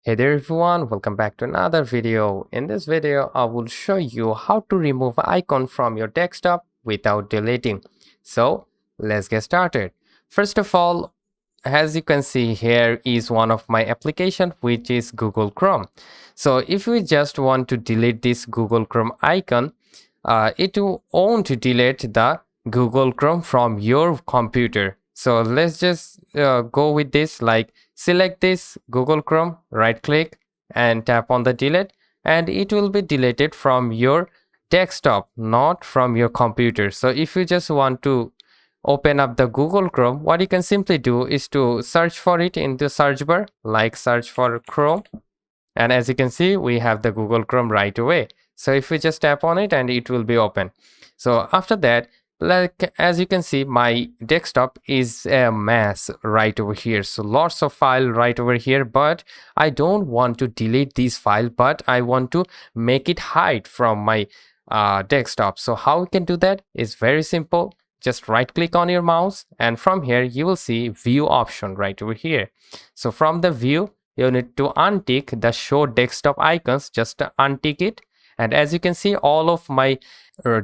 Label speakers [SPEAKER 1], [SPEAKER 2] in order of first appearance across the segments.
[SPEAKER 1] Hey there everyone, welcome back to another video. In this video, I will show you how to remove icon from your desktop without deleting. So let's get started. First of all, as you can see, here is one of my application, which is Google Chrome. So if we just want to delete this Google Chrome icon, it won't delete the Google Chrome from your computer. So let's just go with this, like select this Google Chrome, right click and tap on the delete, and it will be deleted from your desktop, not from your computer. So if you just want to open up the Google Chrome, what you can simply do is to search for it in the search bar, like search for Chrome, and as you can see, we have the Google Chrome right away. So if we just tap on it, and it will be open. So after that, like as you can see, my desktop is a mess right over here. So lots of file right over here, but I don't want to delete this file, but I want to make it hide from my desktop. So how we can do that is very simple. Just right click on your mouse, and from here you will see view option right over here. So from the view, you need to untick the show desktop icons. Just untick it, and as you can see, all of my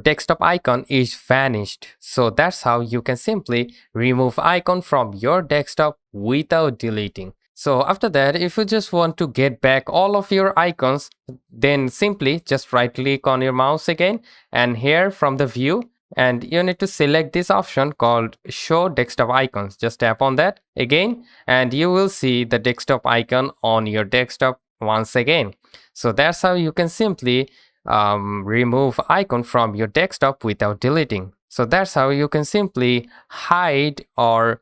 [SPEAKER 1] desktop icon is vanished. So that's how you can simply remove icon from your desktop without deleting. So after that, if you just want to get back all of your icons, then simply just right click on your mouse again, and here from the view, and you need to select this option called show desktop icons. Just tap on that again, and you will see the desktop icon on your desktop once again. So that's how you can simply remove icon from your desktop without deleting. So that's how you can simply hide or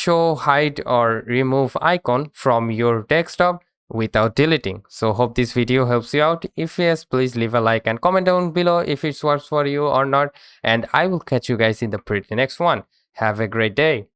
[SPEAKER 1] hide or remove icon from your desktop without deleting. So hope this video helps you out. If yes, please leave a like and comment down below if it works for you or not, and I will catch you guys in the pretty next one. Have a great day.